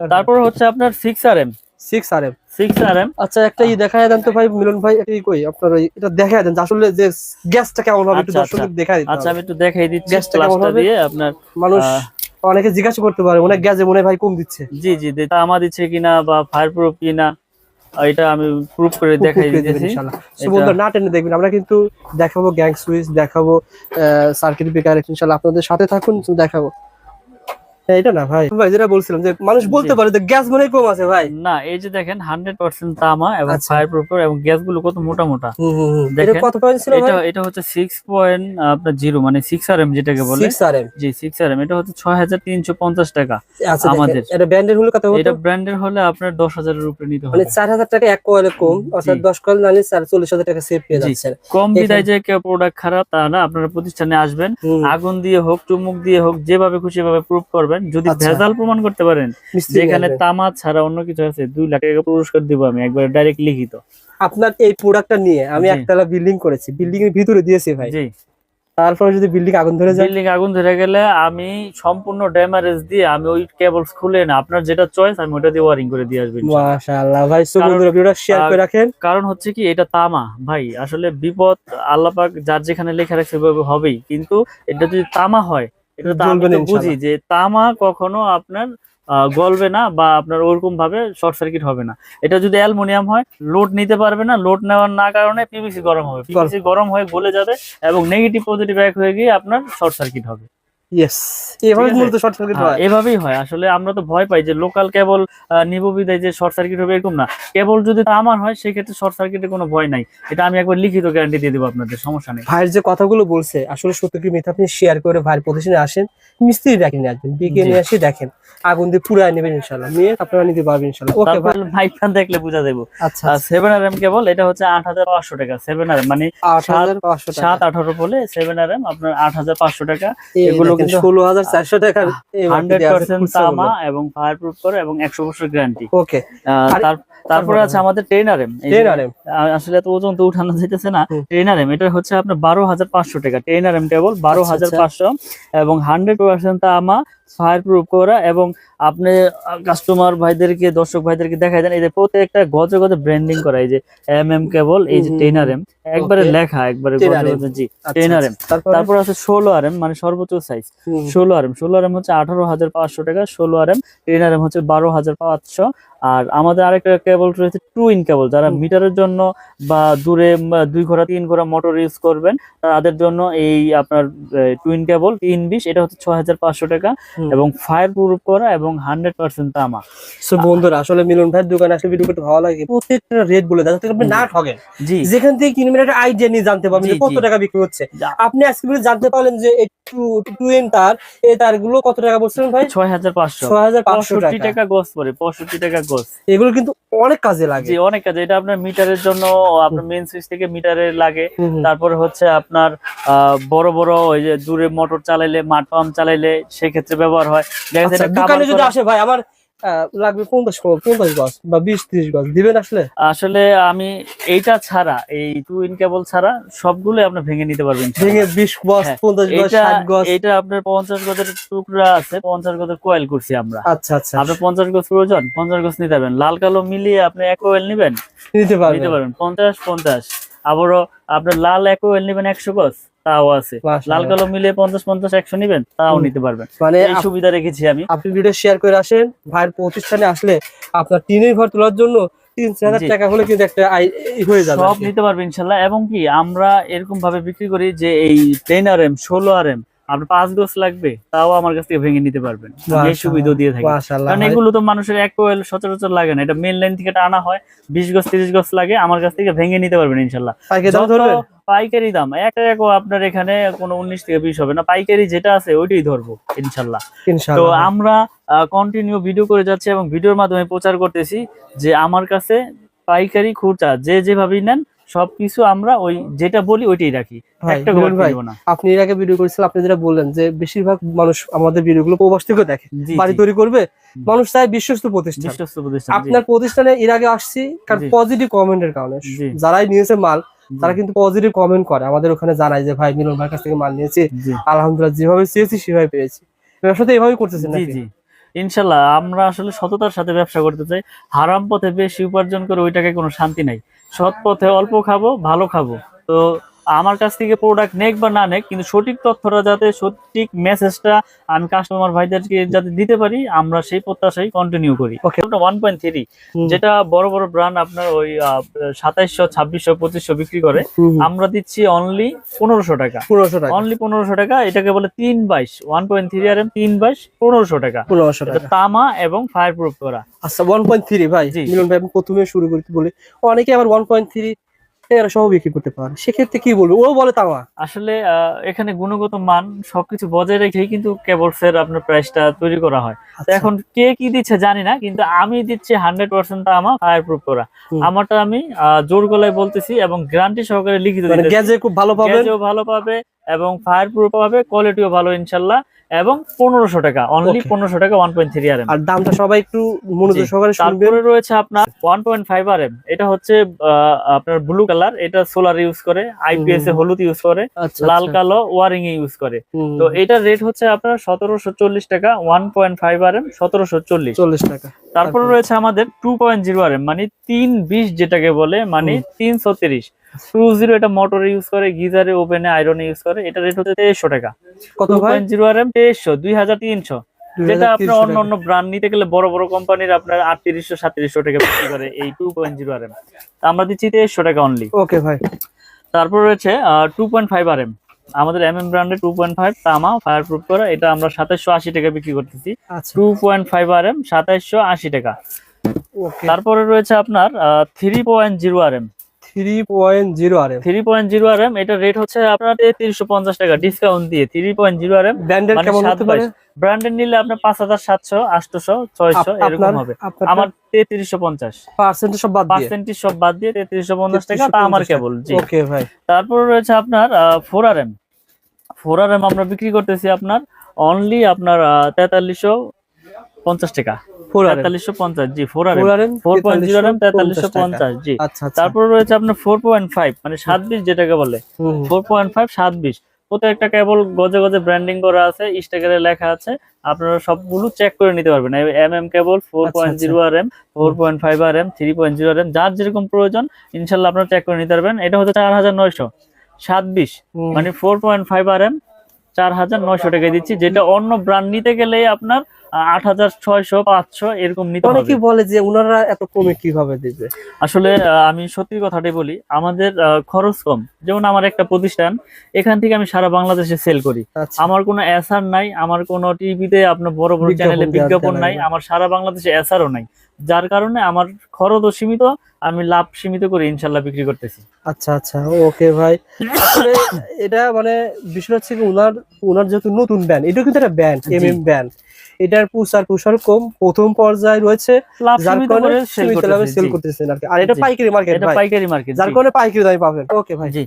তারপর হচ্ছে আপনার 6RM। 6RM। 6RM। আচ্ছা একটা দেখায় দেন তো ভাই মিলন ভাই, এটা কই আপনার এটা দেখায় দেন আসলে যে গ্যাসটা কেমন হবে, একটু আচ্ছা আচ্ছা দর্শকদের দেখায় দিতে আচ্ছা, হবে আমি একটু দেখাই দিচ্ছি গ্যাসটা কেমন প্লাসটা হবে। দিয়ে আপনার। মানুষ আহ, অনেকে জিজ্ঞাসা করতে পারে মনে হয় গ্যাসে মনে হয় ভাই কম দিচ্ছে। জি জি, তামা দিচ্ছে কিনা বা ফায়ার প্রুফ কিনা, এটা আমি প্রুফ করে দেখাই উপরে দেবেন দিতেছি। ইনশাআল্লাহ। সো এটা বন্ধুরা না টেনে দেখবেন, আমরা কিন্তু দেখাবো গ্যাং সুইচ, দেখাবো সার্কিট ব্রেকার, ইনশাআল্লাহ আপনাদের সাথে থাকুন, দেখাবো। হ্যাঁ, এটা না ভাই ভাই যেটা বলছিলাম যে মানুষ জি বলতে পারে যে গ্যাস মনে হয় কম আছে ভাই। না, এই যে দেখেন 100% তামা এবং আচ্ছা। ফায়ার প্রুফ এবং গ্যাস গুলো কত মোটা মোটা। এটা দেখেন কত পয়েন্ট ছিল ভাই? এটা এটা হচ্ছে 6.0 মানে 6RM যেটাকে বলে। 6RM। জি 6RM, এটা হচ্ছে 6350 টাকা আচ্ছা দেখেন আমাদের। এটা ব্র্যান্ডের হলো কত হতো? এটা ব্র্যান্ডের হলে আপনার 10,000 এর উপরে নিতে মানে হবে। 4000 টাকা এক কয়েলে কম, জি অর্থাৎ 10 কয়েল নালে 40,000 টাকা সেভ পেয়ে জি, যাচ্ছেন কম এখানে। বিদায় যে কেউ প্রোডাক্ট খারাপ তা না, আপনারা প্রতিষ্ঠানে আসবেন, হুম। আগুন দিয়ে হোক চুমুক দিয়ে হোক যেভাবে খুশি ভাবে প্রুফ করবেন, যদি আচ্ছা ভেজাল প্রমাণ করতে পারেন মিস্ত্রি নিয়ে যেখানে আসবেন। তামা ছাড়া অন্য কিছু আছে, 2 লাখ টাকা পুরস্কার দিব আমি একবার ডাইরেক্ট লিখিত। আপনার এই প্রোডাক্টটা নিয়ে আমি জি একতলা বিল্ডিং করেছি, বিল্ডিং এর ভিতরে দিয়েছি ভাই, জি, তারপরে যদি বিল্ডিং আগুন ধরে যায়। বিল্ডিং আগুন ধরে গেলে আমি সম্পূর্ণ ড্যামারেজ দিয়ে আমি ওই কেবলস খুলে না, আপনার যেটা চয়েস আমি ওটা দিয়ে ওয়ারিং করে দিয়ে আসবো ইনশাআল্লাহ। মাশাআল্লাহ ভাই, সো কারণ বন্ধুরা ভিডিওটা শেয়ার করে রাখেন। কারণ হচ্ছে কি, এটা তামা ভাই, আসলে বিপদ আল্লাহ পাক যার যেখানে লেখা রাখছে সেভাবে হবেই, কিন্তু এটা যদি তামা হয়, এটা তো আমি জ্বলবে না তো বুঝি ইনশাআল্লাহ। যে তামা কখনো আপনার গলবে না বা আপনার ওরকম ভাবে শর্ট সার্কিট হবে না। এটা যদি অ্যালুমিনিয়াম হয়, লোড নিতে পারবে না, লোড নেওয়ার না কারণে পিভিসি গরম হবে, পিভিসি গরম হয়ে গলে যাবে এবং নেগেটিভ পজিটিভ এক হয়ে গিয়ে আপনার শর্ট সার্কিট হবে। ইয়েস, ঠিক এভাবে আছে, মূলত শর্ট সার্কিট হয়। এভাবেই হয় আসলে। আমরা তো ভয় পাই যে লোকাল কেবল নিব বিদায় যে শর্ট সার্কিট হবে, এরকম না। কেবল যদি আমার হয় সেক্ষেত্রে শর্ট সার্কিটের কোনো ভয় নাই, এটা আমি একবার লিখিত গ্যারান্টি দিয়ে দেবো আপনাদের, সমস্যা নেই। ভাইয়ের যে কথাগুলো বলছে আসলে সত্য কি মিথ্যা আপনি শেয়ার করে ভাইয়ের প্রতিষ্ঠানে আসেন, মিস্ত্রি ডাকি নিয়ে আসবেন, বিকে জি, নিয়ে আসি দেখেন, আগুন দিয়ে পুরাই নেবেন ইনশাআল্লাহ, নিয়ে আপনারা নিতে পারবেন ইনশাআল্লাহ। ওকে তারপর ভাই। মাইকটা দেখলে বোঝা যাবো। আচ্ছা আচ্ছা। 7RM কেবল, এটা হচ্ছে 8,500 টাকা। 7RM মানে 8,500 টাকা। 7-18 বলে 7RM আপনার 8,500 টাকা। এই এগুলো দেখেন কিন্তু 16,400 টাকার এই মার্কেটে আছে 100% খুচরা মূল্য। তামা এবং ফায়ার প্রুফ করে এবং 100 বছর গ্যারান্টি। ওকে। আর তারপরে আছে আমাদের 10RM। 10RM। আসলে তো ওজন তো উঠানো যেতেছে না। হুম। 10RM এটা হচ্ছে আপনার 12,500 টাকা। 10RM কেবল আচ্ছা 12,500 এবং 100% তামা, ফায়ার প্রুফ করা। এবং আপনি কাস্টমার ভাইদেরকে, দর্শক ভাইদেরকে দেখাই দেন, এই যে প্রত্যেকটা গজে গজে ব্র্যান্ডিং করা, এই যে কেবল, এই যে 10RM একবারে ওকে। লেখা, একবারে 10RM। গজে গজে। জি আচ্ছা 10RM। তারপরে। তারপর আছে 16RM মানে সর্বোচ্চ সাইজ। 16RM হচ্ছে 18,500 টাকা। 16RM। 10RM হচ্ছে 12,500। আর আমাদের আরেকটা কেবল রয়েছে টুইন কেবল, যারা মিটারের জন্য বা দূরে 2 ঘোড়া 3 ঘোড়া মোটর ইউজ করবেন তাদের জন্য এই আপনার টুইন কেবল 320, এটা হচ্ছে 6,500 টাকা এবং ফায়ার প্রুফ করা এবং 100% তামা। সো বন্ধুরা আসলে মিলন ভাইয়ের দোকানে আসলে ভিডিও করতে ভালো লাগে, প্রত্যেকটা রেট বলে দেয় যাতে আপনি না ঠকেন, জি যেখান থেকে কিনবেন একটা আইডিয়া নিয়ে জানতে পারবেন জি যে কত জি, টাকা বিক্রি হচ্ছে। আপনি আজকে জানতে পারলেন যে একটু টুইন তার, এই তারগুলো কত টাকা বলছিলেন ভাই? 6,500। 6,500 65 টাকা। টাকা গজ পড়ে, 65 টাকা গজ। এগুলো কিন্তু অনেক কাজে লাগে। জি অনেক কাজে, এটা আপনার মিটারের জন্য, আপনার মেইন সুইচ থেকে মিটারে লাগে। হুম। তারপরে হচ্ছে আপনার বড় বড় ওই যে দূরে মোটর চালাইলে, মাঠ পাম্প চালাইলে সেক্ষেত্রে ব্যবহার হয়। দেখা যাচ্ছে আচ্ছা, এটা দোকানে cover যদি করা। আসে ভাই আমার লাগবে 50 গজ বা 20-30 গজ দিবেন আসলে? আসলে আমি এইটা ছাড়া, এই টুইন কেবল ছাড়া সবগুলো আপনি ভেঙে নিতে পারবেন ভেঙে ইনশাআল্লাহ। 20 গজ, হ্যাঁ, 50 গজ, এটা 60 গজ। এটা আপনার 50 গজের টুকরা আছে, 50 গজের কয়েল করছি আমরা। আচ্ছা আচ্ছা, আপনার 50 গজ প্রয়োজন, 50 গজ নিতে পারবেন। লাল কালো মিলিয়ে আপনি এক কয়েল নিবেন, নিতে নিতে পারবেন। পারবেন 50-50। আবারও আপনার লাল এক কয়েল নিবেন 100 গজ, তাও আছে। লাল মাশাআল্লাহ। কালো মিলিয়ে 50-50-100 নিবেন, তাও নিতে পারবেন। মানে এই সুবিধা রেখেছি আমি। আপনি ভিডিও শেয়ার করে আসেন, ভাইয়ের প্রতিষ্ঠানে আসলে আপনার টিনের ঘর তোলার জন্য 3-4 জি, হাজার টাকা হলে কিন্তু একটা হয়ে যাবে সব আর কি। নিতে পারবে ইনশাল্লাহ। এবং কি আমরা এরকম ভাবে বিক্রি করি যে এই 10RM 16RM আপনার 5 গজ লাগবে তাও আমার কাছ থেকে ভেঙে নিতে পারবেন, আমি এই সুবিধা দিয়ে থাকি। মাশাআল্লাহ কারণ ভাই। এগুলো তো মানুষের এক কোয়েল সচরাচর লাগে না, এটা মেন লাইন থেকে এটা আনা হয়, 20 গজ 30 গজ লাগে, আমার কাছ থেকে ভেঙে নিতে পারবেন ইনশাল্লাহ। পাইকারি দাম যত ধরবেন? পাইকারি দাম একটা আপনার এখানে কোনো 19 থেকে 20 হবে না, পাইকারি যেটা আছে ওইটাই ধরবো ইনশাল্লাহ। তো ইনশাআল্লাহ ভাই। আমরা কন্টিনিউ ভিডিও করে যাচ্ছি এবং ভিডিওর মাধ্যমে প্রচার করতেছি যে আমার কাছে পাইকারি খুচরা যে যেভাবেই নেন সবকিছু আমরা ওই যেটা বলি ওইটাই রাখি, ভাই একটা মিলন ঘর ভাই, কিনবো না। আপনি এর আগে ভিডিও করেছিলেন, আপনি যেটা বললেন যে বেশিরভাগ মানুষ আমাদের ভিডিওগুলো প্রবাস থেকে দেখে, জি বাড়ি জি, তৈরি করবে, মানুষ চায় বিশ্বস্ত প্রতিষ্ঠান। বিশ্বস্ত প্রতিষ্ঠান। জি আপনার প্রতিষ্ঠানে এর আগে আসছি কারণ জি পজিটিভ কমেন্টের কারণে, জি যারাই নিয়েছে মাল জি তারা কিন্তু পজিটিভ কমেন্ট করে, আমাদের ওখানে জানায় যে ভাই মিলন ভাইয়ের কাছ থেকে মাল নিয়েছি, জি আলহামদুলিল্লাহ যেভাবে চেয়েছি সেভাবে পেয়েছি। ব্যবসা তো এভাবেই করতেছেন জি নাকি? জি, ইনশাল্লাহ আমরা আসলে সততার সাথে ব্যবসা করতে চাই। হারাম পথে বেশি উপার্জন করে ওই টাকায় কোনো শান্তি নাই। সৎ পথে অল্প খাবো, ভালো খাবো। তো আমার কাছ থেকে প্রোডাক্ট নেক বা না নেক, কিন্তু সঠিক তথ্যটা যাতে, সঠিক মেসেজটা আমি কাস্টমার ভাইদেরকে যাতে দিতে পারি, আমরা সেই প্রত্যাশাই কন্টিনিউ করি। Okay. 1.3 যেটা বড় বড় ব্র্যান্ড আপনার ওই 2700, 2600, 2500 বিক্রি করে, আমরা দিচ্ছি অনলি 1500 টাকা। 1500 টাকা, অনলি 1500 টাকা। এটাকে বলে 322, 1.3 RM 322, 1500 টাকা। 1500 এটা টাকা। তামা এবং ফায়ার প্রুফ করা। আচ্ছা 1.3 ভাই, জি। মিলন ভাই আমি প্রথমে শুরু করতে বলি, অনেকে আবার 1.3 এরা সহ বিক্রি করতে পারে, সেক্ষেত্রে কি বলবো? ও বলে তামা। আসলে এখানে গুণগত মান সবকিছু বজায় রেখেই কিন্তু কেবলস এর আপনার প্রাইসটা তৈরি করা হয়। তো আচ্ছা। এখন কে কি দিচ্ছে জানি না, কিন্তু আমি দিচ্ছি 100% তামা ফায়ার প্রুফ করা। আমারটা আমি জোর গলায় বলতেছি এবং গ্যারান্টি সহকারে লিখিত মানে দিতেছি। গ্যাজে খুব ভালো পাবেন, গ্যাজও ভালো পাবে এবং ফায়ার প্রুফ পাবে, কোয়ালিটিও ভালো ইনশাল্লাহ। এবং 1500 টাকা, অনলি Okay. 1500 টাকা 1.3 RM। আর দামটা সবাই একটু মনোযোগ জি। সহকারে শুনবেন। তারপরে রয়েছে আপনার 1.5 RM। এটা হচ্ছে আপনার ব্লু কালার। এটা সোলার ইউজ করে, আইপিএস এ হলুদ ইউজ করে, আচ্ছা, লাল আচ্ছা। কালো ওয়ারিং এ ইউজ করে। তো এটার রেট হচ্ছে আপনার 1740 টাকা। 1.5 RM 1740। 40 টাকা। তারপরে রয়েছে আমাদের 2.0 RM, মানে 320 যেটাকে বলে, মানে 330। 20 এটা মোটরে ইউজ করে, গিজারে, ওভেনে, আয়রনে ইউজ করে। এটা রেট হচ্ছে 2300 টাকা। কত ভাই? 2.0 RM 2300, 2300। যেটা আপনার অন্য অন্য ব্র্যান্ড নিতে গেলে বড় বড় কোম্পানির আপনার 3800, 3700 টাকা বিক্রি করে এই 2.0 RM। আমরা দিচ্ছি 2300 টাকা অনলি। ওকে ভাই। তারপর রয়েছে 2.5 RM, আমাদের MM ব্র্যান্ডের 2.5 তামা ফায়ার প্রুফ করা। এটা আমরা 2780 টাকা বিক্রি করতেছি। আচ্ছা 2.5 RM 2780 টাকা। ওকে। তারপরে রয়েছে আপনার 3.0 RM। 3.0 আরএম 3.0 RM, এটা রেট হচ্ছে আপনার 3350 টাকা ডিসকাউন্ট দিয়ে। 3.0 RM ব্র্যান্ডের মানে কেমন হতে পারে? 722। ব্র্যান্ডের নিলে আপনার 5700, 800, 600 এরকম হবে। আমার 3350। পার্সেন্টেজ সব বাদ দিয়ে। পার্সেন্টেজ সব বাদ দিয়ে 3350 টাকা, তা আমার কেবল। জি। ওকে ভাই। তারপর রয়েছে আপনার 4 RM। 4 RM আমরা বিক্রি করতেছি আপনার অনলি আপনার 4350 টাকা। 4350। জি 4 RM 4.0 RM 4350। জি। আচ্ছা আচ্ছা। তারপর রয়েছে আপনার 4.5, মানে 27 যেটাকে বলে। 4.5 27। প্রত্যেকটা কেবল গজে গজে ব্র্যান্ডিং করা আছে, স্টিকারে লেখা আছে। আপনারা সবগুলো চেক করে নিতে পারবেন। MM কেবল 4.0 RM, 4.5 RM, 3.0 RM, যার যেরকম প্রয়োজন ইনশাল্লাহ আপনারা চেক করে নিতে পারবেন। এটা হচ্ছে 4927, মানে 4.5 RM 4900 টাকায় দিচ্ছি। যেটা অন্য ব্র্যান্ড নিতে গেলে আপনার 8600, 500 এরকম নিতে হবে। অনেকে বলে যে ওনারা এত কমে কিভাবে দিবে? আসলে আমি সত্যি কথাটাই বলি, আমাদের খরচ কম। যেমন আমার একটা প্রতিষ্ঠান, এখান থেকে আমি সারা বাংলাদেশে সেল করি। আচ্ছা। আমার কোনো এসআর নাই, আমার কোনো টিভিতে আপনার বড় বড় চ্যানেলে বিজ্ঞাপন নাই, আমার সারা বাংলাদেশে এসআরও নাই। যার কারণে আমার খরচও সীমিত, আমি লাভ সীমিত করে ইনশাল্লাহ বিক্রি করতেছি। আচ্ছা আচ্ছা ওকে ভাই। আসলে এটা মানে বিষয় হচ্ছে কি, ওনার যেহেতু নতুন ব্র্যান্ড, এটা কিন্তু একটা ব্র্যান্ড, MM ব্র্যান্ড, এটার প্রসার কম, প্রথম পর্যায়ে রয়েছে, লাভ যার সীমিত কারণে করে সেল সেল করতেছি। করতেছেন আর কি। আর এটা জি। পাইকারি মার্কেট এটা ভাই, পাইকারি মার্কেট। যার কারণে পাইকারি দামে পাবেন। ওকে ভাই। জি।